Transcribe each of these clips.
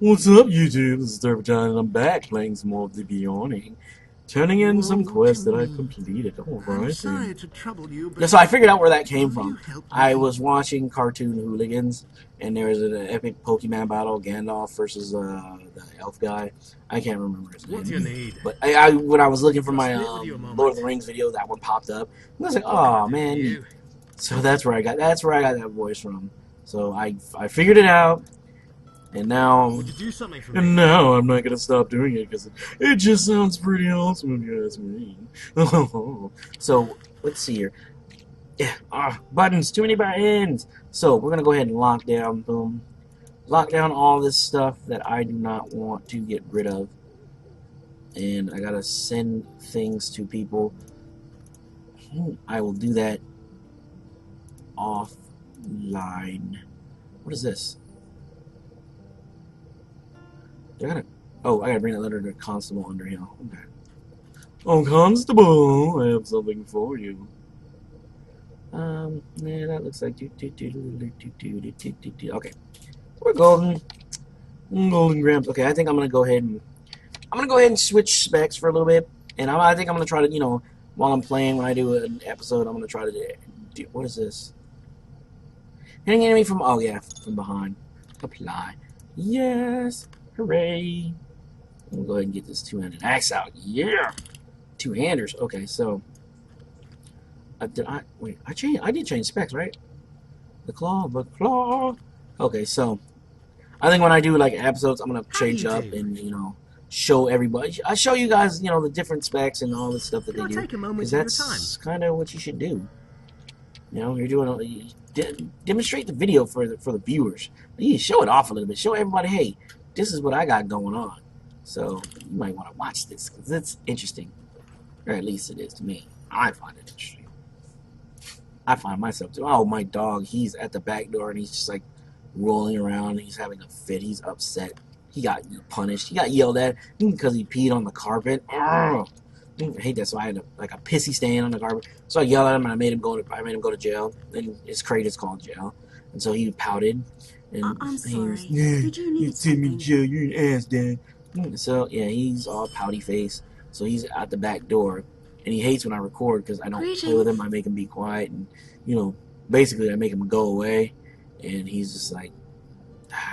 What's up, YouTube? This is Turbine, and I'm back playing some more of the Beorning. Turning in some quests that I've completed. I'm Alright sorry then. to trouble you, Yeah, but so I figured out where that came will you from. help I me? was watching Cartoon Hooligans, and there was an epic Pokemon battle, Gandalf versus the elf guy. I can't remember his What do you name. need? But when I was looking for Just my split with you a Lord of moment. the Rings video, that one popped up. And I was like, What can I oh do for man, neat. you? So that's where I got that voice from. So I figured it out, and now Would you do something for and me? now I'm not gonna stop doing it because it just sounds pretty awesome if you ask me. So let's see here. Yeah, buttons, too many buttons. So we're gonna go ahead and lock down, boom, lock down all this stuff that I do not want to get rid of, and I gotta send things to people. I will do that offline. What is this? They're gonna. Oh, I gotta bring that letter to Constable Underhill. Okay. Oh, Constable, I have something for you. Yeah, that looks like okay. We're golden. Golden grams. Okay, I think I'm gonna go ahead and switch specs for a little bit, and I think I'm gonna try to, while I'm playing, when I do an episode, I'm gonna try to do what is this? Hitting enemy from from behind. Apply. Yes, hooray! I'm gonna go ahead and get this two-handed axe out. Yeah, two-handers. Okay, so I did change specs, right? The claw. Okay, so I think when I do like episodes, I'm gonna How do change you up do? and show everybody. I show you guys the different specs and all the stuff that Can they I do take a because moment of your time? that's kind of what you should do. You're doing demonstrate the video for the viewers. You show it off a little bit. Show everybody, hey, this is what I got going on. So you might want to watch this because it's interesting, or at least it is to me. I find it interesting. I find myself too. Oh, my dog, he's at the back door and he's just like rolling around. He's having a fit. He's upset. He got punished. He got yelled at because he peed on the carpet. I hate that. So I had a pissy stain on the carpet. So I yelled at him and I made him go to jail. And his crate is called jail. And so he pouted. And I'm he was, sorry. yeah, Did you you need send me to something? jail. You're an ass, Dad. So yeah, he's all pouty face. So he's at the back door, and he hates when I record because I don't play with him. Greetings. I make him be quiet, and basically I make him go away, and he's just like,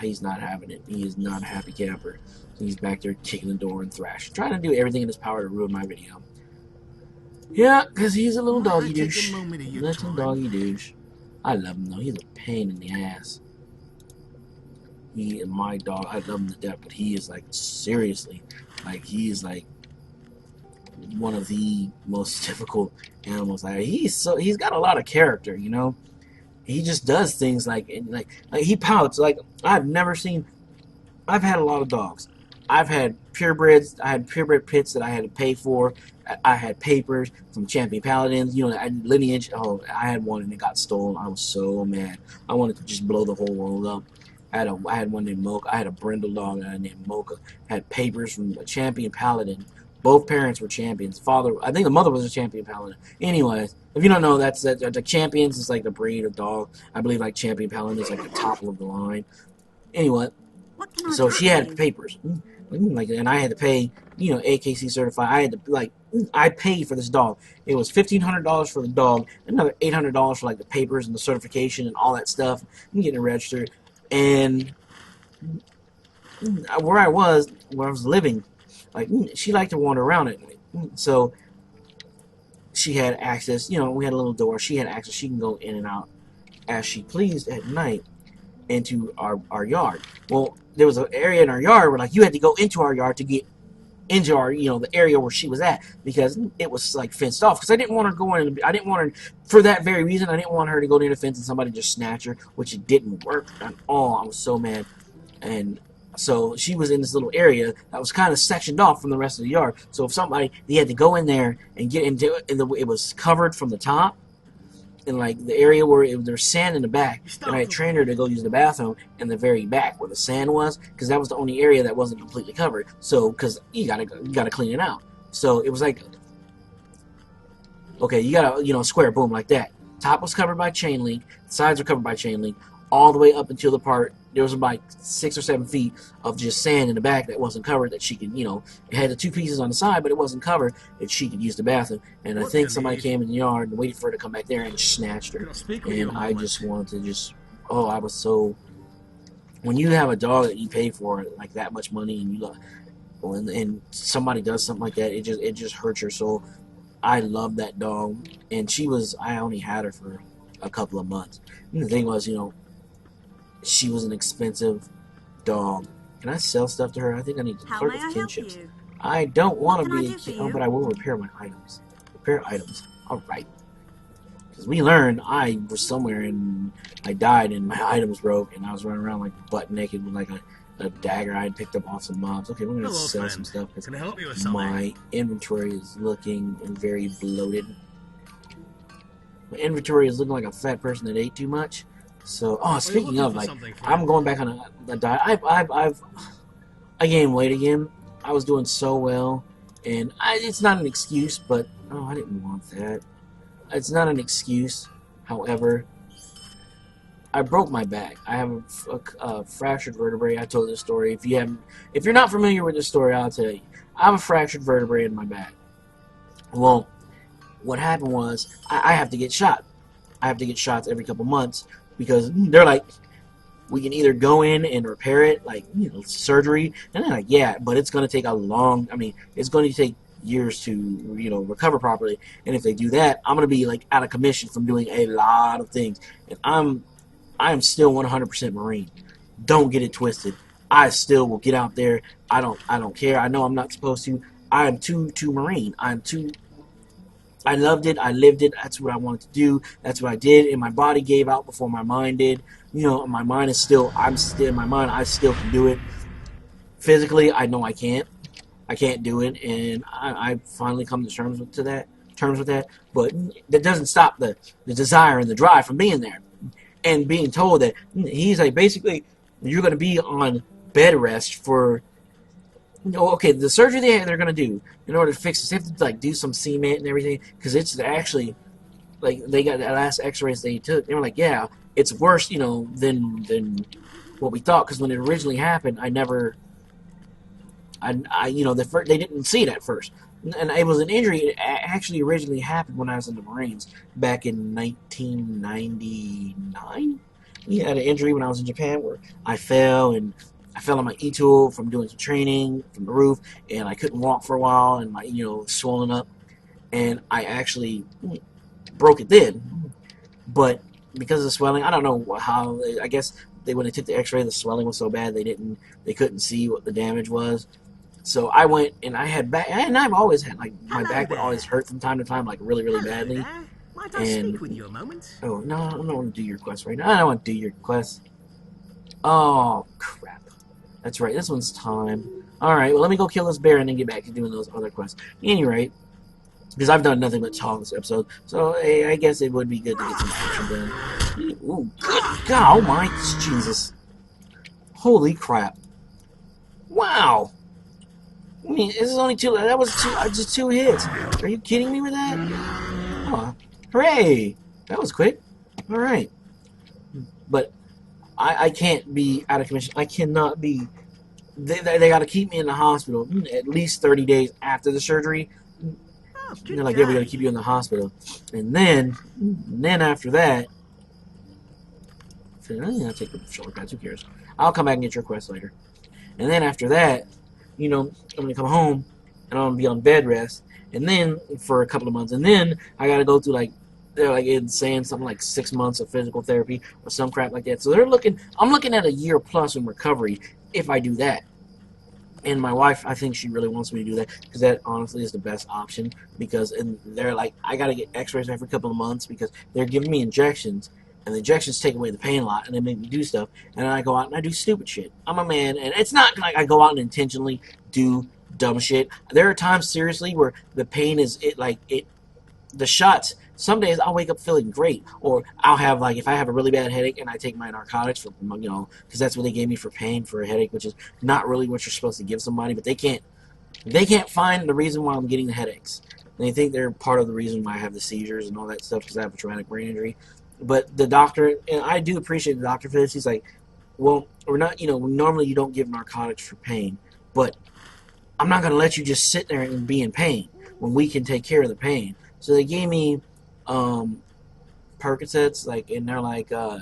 he's not having it. He is not a happy camper. So he's back there kicking the door and thrashing, trying to do everything in his power to ruin my video. Yeah, because he's a little Might doggy I take douche. a moment of your Little time? doggy douche. I love him though. He's a pain in the ass. He and my dog, I love him to death, but he is like seriously, like he is like one of the most difficult animals. Like he's got a lot of character, He just does things like he pouts. Like I've had a lot of dogs. I've had purebreds. I had purebred pits that I had to pay for. I had papers from champion paladins. Lineage. Oh, I had one and it got stolen. I was so mad. I wanted to just blow the whole world up. I had one named Mocha. I had a brindle dog named Mocha. I had papers from a champion paladin. Both parents were champions. Father, I think the mother was a champion paladin. Anyways, if you don't know, that's the champions is like the breed of dog. I believe like champion paladin is like the top of the line. Anyway, What can I so do she for had you? papers, and I had to pay, AKC certified. I had to I paid for this dog. It was $1,500 for the dog, another $800 for like the papers and the certification and all that stuff, and getting it registered. And where I was living, like she liked to wander around at night, so she had access. We had a little door. She had access. She can go in and out as she pleased at night into our yard. Well, there was an area in our yard where like you had to go into our yard to get into our the area where she was at because it was like fenced off. Because I didn't want her going. I didn't want her for that very reason. I didn't want her to go near the fence and somebody just snatch her, which it didn't work at all. I was so mad, and so she was in this little area that was kind of sectioned off from the rest of the yard. So if they had to go in there and get into it, and it was covered from the top. In like the area where there's sand in the back, and I trained her to go use the bathroom in the very back where the sand was, because that was the only area that wasn't completely covered. So, because you gotta clean it out. So it was like, okay, you gotta square boom like that. Top was covered by chain link, sides were covered by chain link, all the way up until the part there was about 6 or 7 feet of just sand in the back that wasn't covered, that she could, you know, it had the 2 pieces on the side, but it wasn't covered, that she could use the bathroom. And I think somebody came in the yard and waited for her to come back there and snatched her. And I just wanted to just, oh, I was so, when you have a dog that you pay for like that much money, and you love, and somebody does something like that, it just hurts your soul. I love that dog, and I only had her for a couple of months. And the thing was, you know, she was an expensive dog. Can I sell stuff to her? I think I need to clerk with kinships. I don't want to be a kid, but I will repair my items. Repair items. All right. Because we learned I was somewhere and I died and my items broke, and I was running around like butt naked with like a dagger I had picked up off some mobs. Okay, we're gonna sell some stuff because my inventory is looking very bloated. My inventory is looking like a fat person that ate too much. So, speaking of, like, I'm going back on a diet. I gained weight again. I was doing so well, and it's not an excuse, but I didn't want that. It's not an excuse. However, I broke my back. I have a fractured vertebrae. I told this story. If you're not familiar with this story, I'll tell you. I have a fractured vertebrae in my back. Well, what happened was I have to get shot. I have to get shots every couple months because they're like, we can either go in and repair it, like, you know, surgery, and they're like, yeah, but it's going to take it's going to take years to, you know, recover properly. And if they do that, I'm going to be like out of commission from doing a lot of things. And I am still 100% Marine. Don't get it twisted. I still will get out there. I don't care. I know I'm not supposed to. I am too Marine. I loved it. I lived it. That's what I wanted to do. That's what I did. And my body gave out before my mind did. You know, my mind is still, I'm still in my mind. I still can do it. Physically, I know I can't. I can't do it. And I finally come to terms with that. But that doesn't stop the desire and the drive from being there. And being told that he's like, basically, you're going to be on bed rest for, okay, the surgery they're going to do in order to fix this, they have to like do some cement and everything, because it's actually, like, they got the last x-rays they took, they were like, yeah, it's worse, you know, than what we thought, because when it originally happened, you know, they didn't see it at first. And it was an injury. It actually originally happened when I was in the Marines back in 1999. We had an injury when I was in Japan where I fell on my e-tool from doing some training from the roof, and I couldn't walk for a while, and my, you know, swollen up, and I actually broke it then. But because of the swelling, I don't know how. I guess when they took the X-ray, the swelling was so bad they couldn't see what the damage was. So I went and I had back, and I've always had, like, my back would always hurt from time to time, like really, really badly. Might I speak with you a moment? Oh no, I don't want to do your quest right now. I don't want to do your quest. Oh crap! That's right. This one's time. All right. Well, let me go kill this bear and then get back to doing those other quests. Any rate, because I've done nothing but talk this episode, so I guess it would be good to get some action done. Ooh, good God! Oh my Jesus! Holy crap! Wow! I mean, this is only two. That was just 2 hits. Are you kidding me with that? Oh, hooray! That was quick. All right, but I can't be out of commission. I cannot be. They got to keep me in the hospital at least 30 days after the surgery. They're like, yeah, we got to keep you in the hospital, and then after that, I'll take the shortcuts. Who cares? I'll come back and get your quest later, and then after that, you know, I'm gonna come home and I'm gonna be on bed rest, and then for a couple of months, and then I gotta go through, like, they're like saying something like 6 months of physical therapy or some crap like that. So I'm looking at a year plus in recovery if I do that. And my wife, I think she really wants me to do that, because that honestly is the best option, because they're like, I gotta get x-rays every couple of months because they're giving me injections, and the injections take away the pain a lot, and they make me do stuff, and then I go out and I do stupid shit. I'm a man, and it's not like I go out and intentionally do dumb shit. There are times, seriously, where the pain the shots, some days I'll wake up feeling great, or I'll have, like, if I have a really bad headache and I take my narcotics for, you know, because that's what they gave me for pain, for a headache, which is not really what you're supposed to give somebody, but they can't find the reason why I'm getting the headaches. And they think they're part of the reason why I have the seizures and all that stuff, because I have a traumatic brain injury. But the doctor, and I do appreciate the doctor for this, he's like, well, we're not, normally you don't give narcotics for pain, but I'm not going to let you just sit there and be in pain when we can take care of the pain. So they gave me Percocets, and they're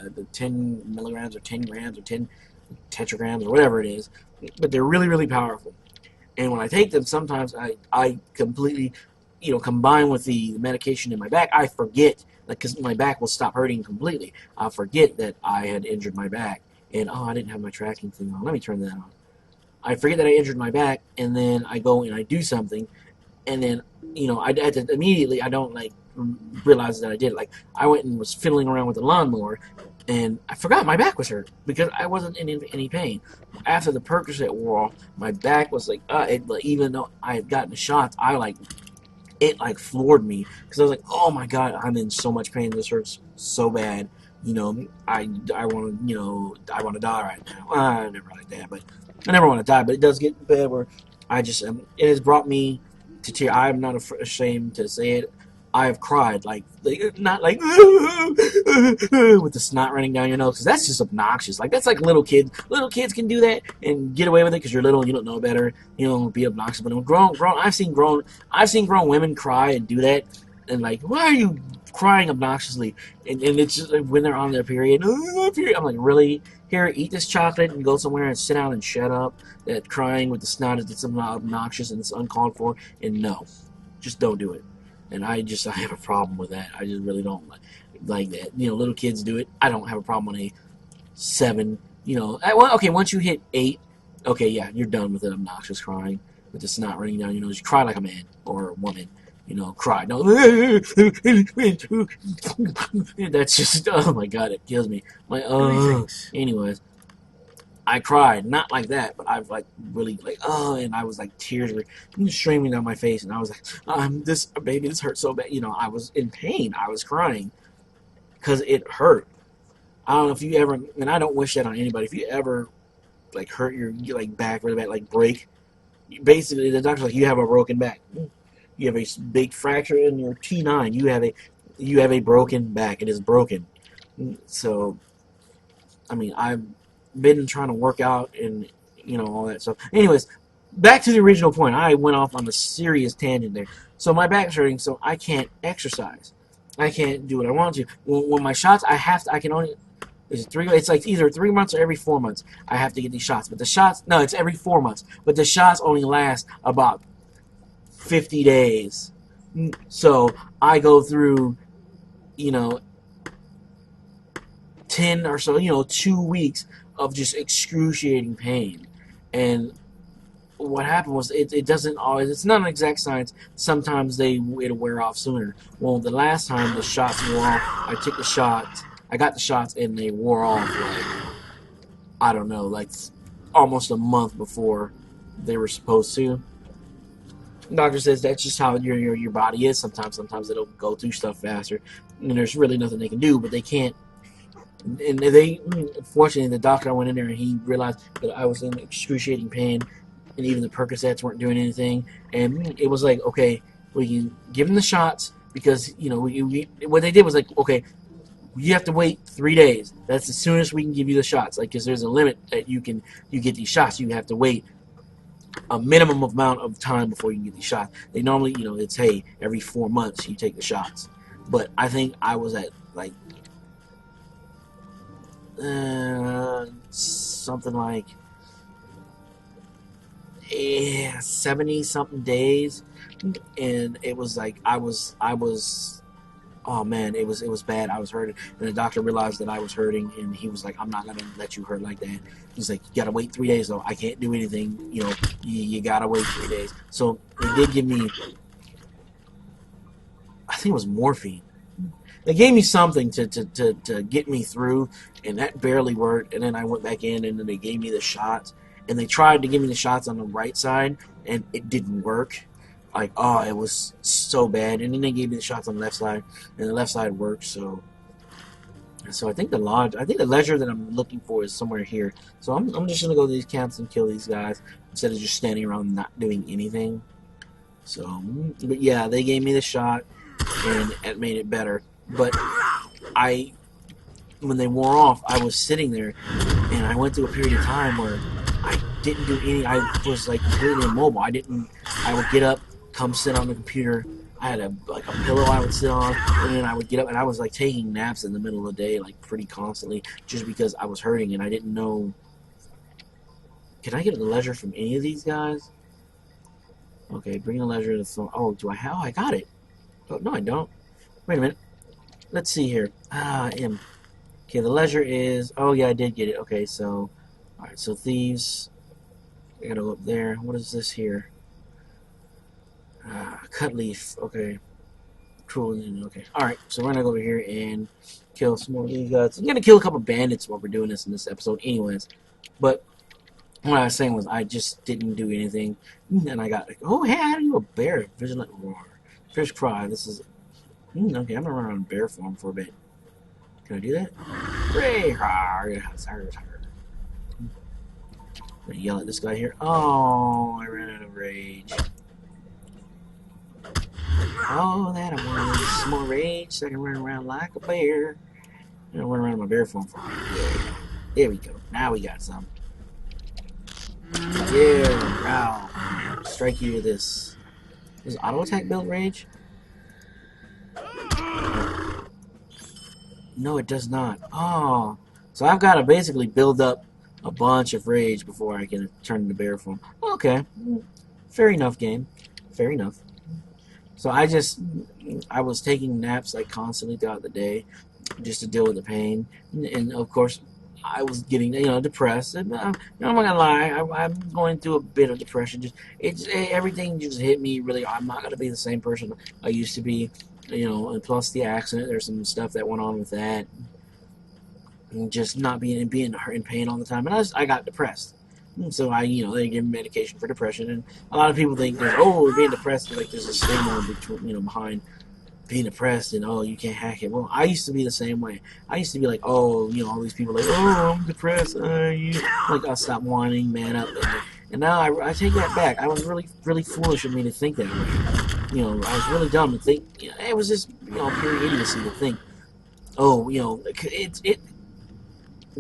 the 10 milligrams or 10 grams or 10 tetragrams or whatever it is, but they're really, really powerful. And when I take them, sometimes I completely, combine with the medication in my back, I forget, because my back will stop hurting completely. I'll forget that I had injured my back. And, I didn't have my tracking thing on. Let me turn that on. I forget that I injured my back, and then I go and I do something, and then, I immediately, I don't, realize that I did it. I went and was fiddling around with the lawnmower, and I forgot my back was hurt because I wasn't in any pain. After the Percocet wore off, my back was even though I had gotten the shots, it floored me because I was like, oh my god, I'm in so much pain. This hurts so bad. I want to I want to die right now. I never like that, but I never want to die. But it does get bad where it has brought me to tears. I'm not ashamed to say it. I have cried not with the snot running down your nose, because that's just obnoxious. That's like little kids. Little kids can do that and get away with it because you're little and you don't know better. Be obnoxious. But grown, I've seen grown women cry and do that. And why are you crying obnoxiously? And it's just when they're on their period. I'm like, really? Here, eat this chocolate and go somewhere and sit down and shut up. That crying with the snot is something obnoxious and it's uncalled for. And no, just don't do it. And I have a problem with that. I just really don't like that. Little kids do it. I don't have a problem on a 7. Okay, once you hit 8, okay, yeah, you're done with the obnoxious crying, with the snot running down your nose. You cry like a man or a woman. Cry. No, that's just, oh my god, it kills me. Anyways. I cried, not like that, but I've really and I was tears were streaming down my face, and I was this hurt so bad. I was in pain. I was crying because it hurt. I don't know if you ever, and I don't wish that on anybody. If you ever hurt your back really bad, break, basically the doctor's you have a broken back. You have a big fracture in your T9. You have a broken back. It is broken. So, I mean, I've been trying to work out and all that stuff. Anyways, back to the original point. I went off on a serious tangent there. So my back's hurting, so I can't exercise. I can't do what I want to. When my shots, I can only. It's either 3 months or every 4 months. I have to get these shots. But the shots, no, it's every 4 months. But the shots only last about 50 days. So I go through, 10 or so, 2 weeks of just excruciating pain. And what happened was it doesn't always, it's not an exact science. Sometimes it'll wear off sooner. Well, the last time the shots wore off, I got the shots and they wore off I don't know, almost a month before they were supposed to. The doctor says that's just how your body is. Sometimes it'll go through stuff faster, and there's really nothing they can do. But they can't. And fortunately, the doctor, I went in there and he realized that I was in excruciating pain, and even the Percocets weren't doing anything. And it was okay, we can give him the shots because what they did was okay, you have to wait 3 days. That's as soon as we can give you the shots. Because there's a limit that you get these shots. You have to wait a minimum amount of time before you can get these shots. They normally, it's every 4 months you take the shots. But I think I was at something 70 something days, and it was I was oh man, it was bad. I was hurting, and the doctor realized that I was hurting, and he was I'm not gonna let you hurt like that. He's you gotta wait 3 days though. I can't do anything. You gotta wait 3 days. So they did give me, I think it was morphine. They gave me something to get me through, and that barely worked. And then I went back in, and then they gave me the shots, and they tried to give me the shots on the right side, and it didn't work. It was so bad. And then they gave me the shots on the left side, and the left side worked. So I think the leisure that I'm looking for is somewhere here. So I'm just gonna go to these camps and kill these guys instead of just standing around not doing anything. So, but yeah, they gave me the shot, and it made it better. But when they wore off, I was sitting there, And I went through a period of time where I didn't do any. I was like completely immobile. I would get up, come sit on the computer. I had a pillow I would sit on, and then I would get up, and I was like taking naps in the middle of the day, like pretty constantly, just because I was hurting and I didn't know. Can I get a leisure from any of these guys? Okay, bring a leisure to the phone. Oh, do I have? Oh, I got it. Oh, no, I don't. Wait a minute. Let's see here. M. Okay, the leisure is. Oh, yeah, I did get it. Okay, so. Alright, so thieves. I gotta go up there. What is this here? Cut leaf. Okay. Cool. Okay. Alright, so we're gonna go over here and kill some more of these guys. I'm gonna kill a couple bandits while we're doing this in this episode, anyways. But what I was saying was I just didn't do anything. And I got. Oh, hey, how do you a bear? Vigilant roar. Fish cry. This is. Okay, I'm gonna run around bear form for a bit. Can I do that? Hooray! I'm gonna yell at this guy here. Oh, I ran out of rage. Oh, that I wanted some more rage so I can run around like a bear. I'm gonna run around in my bear form for a bit. Yeah. There we go. Now we got some. Yeah, wow. Strike you with this. Does auto attack build rage? No, it does not. Oh. So I've got to basically build up a bunch of rage before I can turn into bear form. Okay. Fair enough, game. Fair enough. So I was taking naps like constantly throughout the day just to deal with the pain. And of course, I was getting, depressed. And, I'm not gonna lie, I'm going through a bit of depression. Everything just hit me really. I'm not gonna be the same person I used to be. And plus the accident, there's some stuff that went on with that, and just not being in pain all the time, and I got depressed. And so they give me medication for depression, and a lot of people think being depressed, like there's a stigma between behind being depressed, and you can't hack it. Well, I used to be the same way. I used to be like, all these people like, I'm depressed, like I'll stop whining, man up, and now I take that back. I was really, really foolish of me to think that way. I was really dumb to think. It was just pure idiocy to think.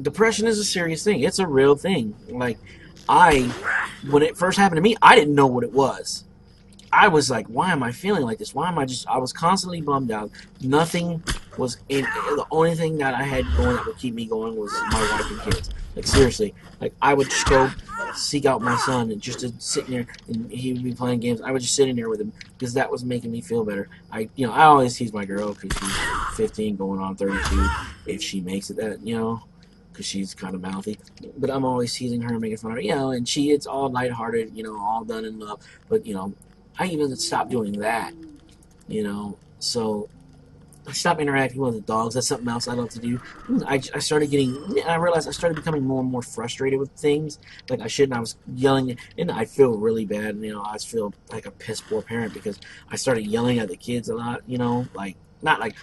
Depression is a serious thing. It's a real thing. Like when it first happened to me, I didn't know what it was. I was like, why am I feeling like this? I was constantly bummed out. Nothing was in. The only thing that I had going that would keep me going was my wife and kids. Like, seriously. Like, I would just go seek out my son and just to sit in there, and he would be playing games. I would just sit in there with him because that was making me feel better. I always tease my girl because she's 15 going on 32 if she makes it that, because she's kind of mouthy. But I'm always teasing her and making fun of her, and it's all lighthearted, all done in love. But, I even stopped doing that, so I stopped interacting with the dogs. That's something else I love to do. I started I realized I started becoming more and more frustrated with things. Like I shouldn't. I was yelling, and I feel really bad. I feel like a piss poor parent because I started yelling at the kids a lot, like not like,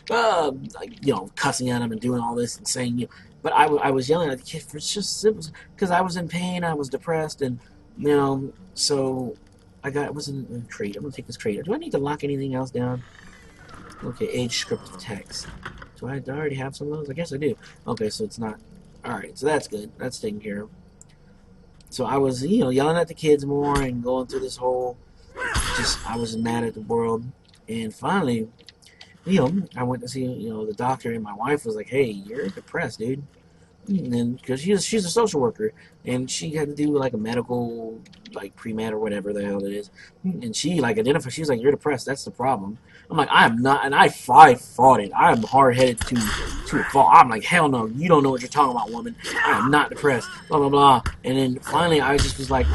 cussing at them and doing all this and saying, but I was yelling at the kids for just simple, because I was in pain, I was depressed, and, so it was in a crate. I'm going to take this crate. Do I need to lock anything else down? Okay, age script of text. Do I already have some of those? I guess I do. Okay, so it's not. Alright, so that's good. That's taken care of. So I was, yelling at the kids more and going through this whole. I was mad at the world. And finally, I went to see, the doctor, and my wife was like, hey, you're depressed, dude. And because she's a social worker, and she had to do like a medical, like pre-med or whatever the hell it is, and she identified. She was like, "You're depressed. That's the problem." I'm like, "I am not," and I fought it. I am hard-headed to a fault. I'm like, "Hell no, you don't know what you're talking about, woman. I am not depressed." Blah blah blah. And then finally, I just was like,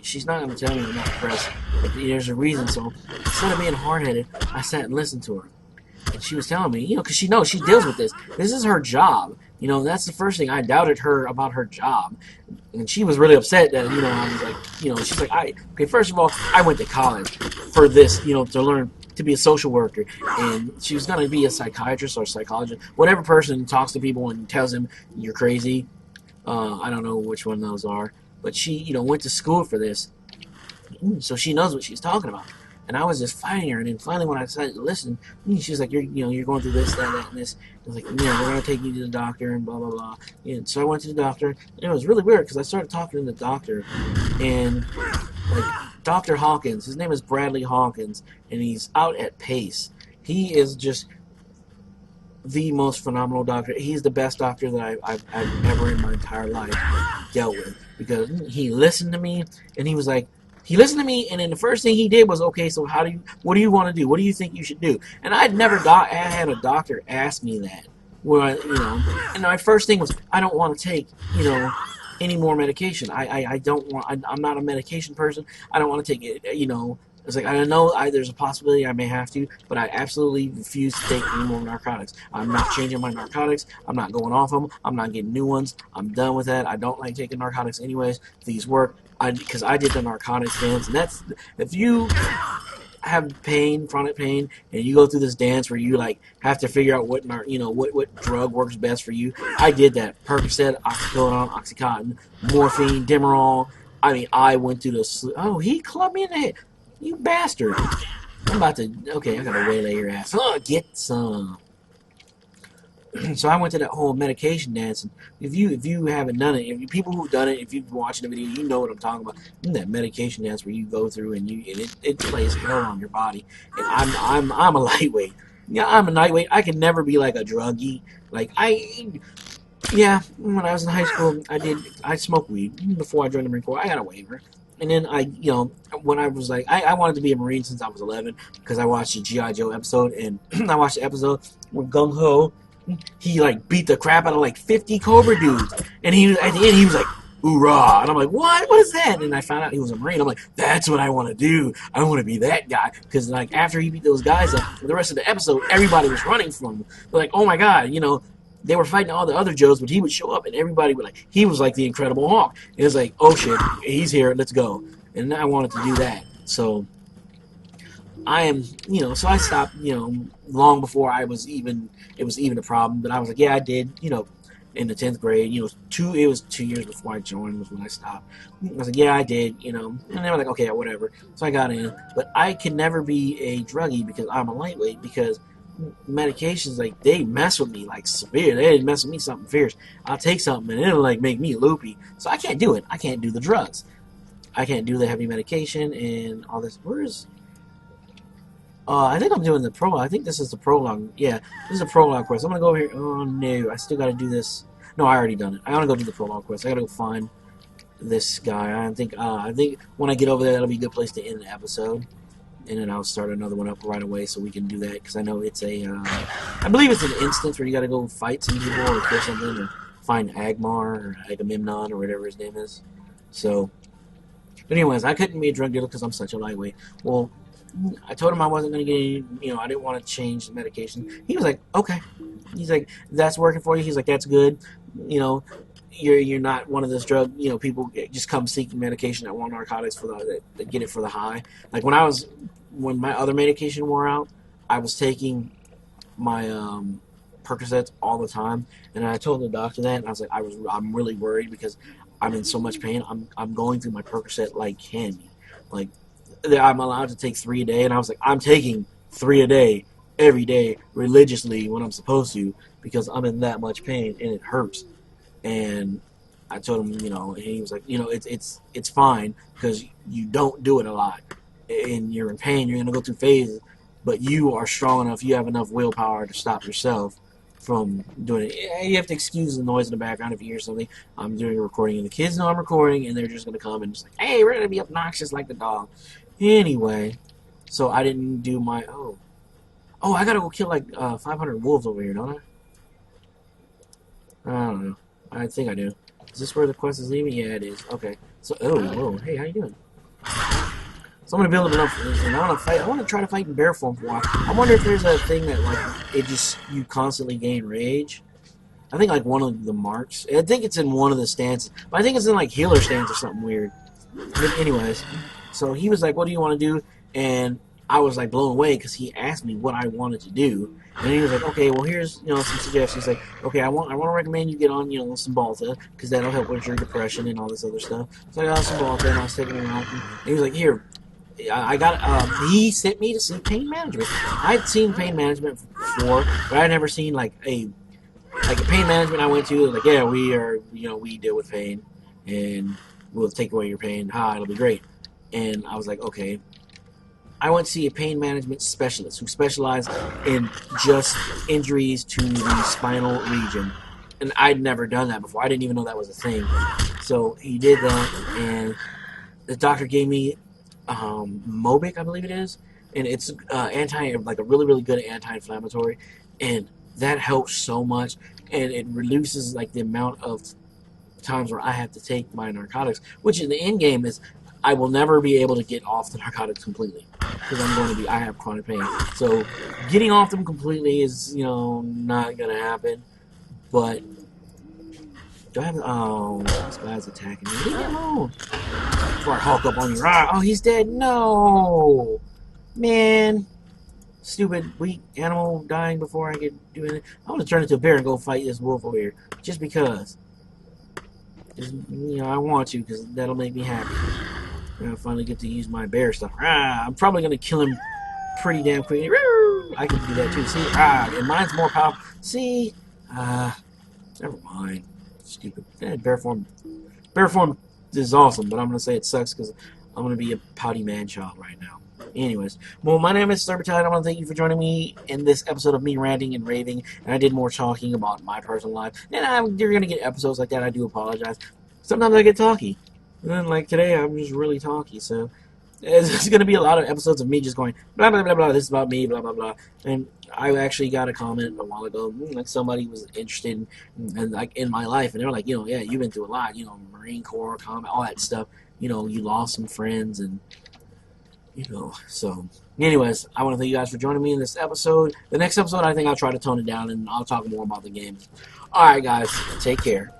she's not gonna tell me I'm not depressed. Like, there's a reason. So instead of being hard-headed, I sat and listened to her. And she was telling me, because she knows she deals with this. This is her job. That's the first thing. I doubted her about her job. And she was really upset that, I was like, she's like, first of all, I went to college for this, to learn to be a social worker. And she was going to be a psychiatrist or a psychologist. Whatever person talks to people and tells them you're crazy. I don't know which one those are. But she, went to school for this. So she knows what she's talking about. And I was just fighting her. And then finally, when I decided to listen, she was like, you're going through this, that, and this. I was like, we're gonna take you to the doctor and blah blah blah. And so I went to the doctor. And it was really weird because I started talking to the doctor, and like Dr. Hawkins, his name is Bradley Hawkins, and he's out at Pace. He is just the most phenomenal doctor. He's the best doctor that I've ever in my entire life dealt with, because he listened to me, and he listened to me, and then the first thing he did was, okay, so what do you want to do? What do you think you should do? And I'd never had a doctor ask me that. And my first thing was, I don't want to take, any more medication. I don't want, I'm not a medication person. I don't want to take it, It's like, I know there's a possibility I may have to, but I absolutely refuse to take any more narcotics. I'm not changing my narcotics. I'm not going off them. I'm not getting new ones. I'm done with that. I don't like taking narcotics anyways. These work. Because I did the narcotics dance, and that's, if you have pain, chronic pain, and you go through this dance where you like have to figure out what drug works best for you. I did that. Percocet, oxycodone, oxycontin, morphine, Demerol. I mean, I went through the. Oh, he clubbed me in the head. You bastard. I'm about to... Okay, I gotta waylay your ass. Get some. So I went to that whole medication dance. And if you haven't done it, people who've done it, if you've watched the video, you know what I'm talking about. That medication dance where you go through and it plays hell on your body. And I'm a lightweight. Yeah, I'm a lightweight. I can never be like a druggie. Like yeah, when I was in high school, I smoked weed before I joined the Marine Corps. I got a waiver. And then when I was like, I wanted to be a Marine since I was 11 because I watched the G.I. Joe episode, and I watched the episode where Gung Ho, he like beat the crap out of like 50 Cobra dudes, and at the end he was like, "Hoorah!" And I'm like, "What? What is that?" And I found out he was a Marine. I'm like, "That's what I want to do. I want to be that guy." Because like after he beat those guys up, the rest of the episode, everybody was running from him. They're like, "Oh my god!" They were fighting all the other Joes, but he would show up, and everybody would he was like the Incredible Hulk. It was like, oh shit, he's here, let's go. And I wanted to do that. So I am, so I stopped, long before it was even a problem. But I was like, yeah, I did, in the 10th grade, it was 2 years before I joined was when I stopped. I was like, yeah, I did, and they were like, okay, whatever. So I got in, but I could never be a druggie because I'm a lightweight, because medications, like, they mess with me like severe. They mess with me something fierce. I'll take something and it'll like make me loopy. So I can't do it. I can't do the drugs. I can't do the heavy medication and all this. Where's I think I'm doing the prologue. I think this is the prologue. Yeah, this is a prologue quest. I'm gonna go over here. Oh no, I still gotta do this. No, I already done it. I wanna go do the prologue quest. I gotta go find this guy. I think when I get over there, that'll be a good place to end the episode. And then I'll start another one up right away so we can do that, because I know it's I believe it's an instance where you got to go fight some people or kill something or find Agmar or Agamemnon or whatever his name is. So, but anyways, I couldn't be a drug dealer because I'm such a lightweight. Well, I told him I wasn't going to get any, I didn't want to change the medication. He was like, okay. He's like, that's working for you? He's like, that's good. You're not one of those drug, people just come seeking medication that want narcotics that get it for the high. Like when my other medication wore out, I was taking my Percocets all the time, and I told the doctor that, and I was like, I'm really worried because I'm in so much pain. I'm going through my Percocet like candy. Like, I'm allowed to take 3 a day, and I was like, I'm taking 3 a day every day religiously when I'm supposed to, because I'm in that much pain and it hurts. And I told him, and he was like, it's fine because you don't do it a lot, and you're in pain. You're gonna go through phases, but you are strong enough. You have enough willpower to stop yourself from doing it. You have to excuse the noise in the background if you hear something. I'm doing a recording, and the kids know I'm recording, and they're just gonna come and just like, hey, we're gonna be obnoxious like the dog. Anyway, so I didn't do my I gotta go kill like 500 wolves over here, don't I? I don't know. I think I do. Is this where the quest is leaving? Yeah, it is. Okay. So, whoa. Hey, how you doing? So I'm gonna build enough, and I want to try to fight in bear form for a while. I wonder if there's a thing that you constantly gain rage. I think like one of the marks. I think it's in one of the stances, but I think it's in like healer stance or something weird. But anyways, so he was like, "What do you want to do?" And I was like blown away because he asked me what I wanted to do, and he was like, "Okay, well here's some suggestions. Like, okay, I want to recommend you get on some Balta because that'll help with your depression and all this other stuff." So I got some Balta and I was taking him out, and he was like, "Here, I got he sent me to see pain management. I'd seen pain management before, but I'd never seen like a pain management I went to. Like, yeah, we deal with pain, and we'll take away your pain. It'll be great. And I was like, okay. I went to see a pain management specialist who specialized in just injuries to the spinal region. And I'd never done that before. I didn't even know that was a thing. So he did that, and the doctor gave me Mobic, I believe it is, and it's like a really, really good anti-inflammatory, and that helps so much, and it reduces like the amount of times where I have to take my narcotics, which in the end game is I will never be able to get off the narcotics completely because I have chronic pain. So getting off them completely is not gonna happen. But do I have? Oh, this guy's attacking me. Leave me alone. Before I hulk up on you. Oh, he's dead. No, man. Stupid, weak animal dying before I could do anything. I want to turn into a bear and go fight this wolf over here, just because. I want to, because that'll make me happy. And I'll finally get to use my bear stuff. I'm probably gonna kill him pretty damn quickly. I can do that too. See, and mine's more powerful. See, never mind. Stupid. Bear form is awesome, but I'm gonna say it sucks because I'm gonna be a pouty man child right now. Anyways, well, my name is Turbine. I want to thank you for joining me in this episode of me ranting and raving, and I did more talking about my personal life. And you're gonna get episodes like that. I do apologize. Sometimes I get talky, and then like today I'm just really talky. So it's gonna be a lot of episodes of me just going blah blah blah blah. This is about me, blah blah blah. And I actually got a comment a while ago, like somebody was interested in like in my life, and they were like, yeah, you've been through a lot, Marine Corps, combat, all that stuff. You lost some friends, and so anyways, I want to thank you guys for joining me in this episode. The next episode, I think I'll try to tone it down, and I'll talk more about the game. All right, guys, take care.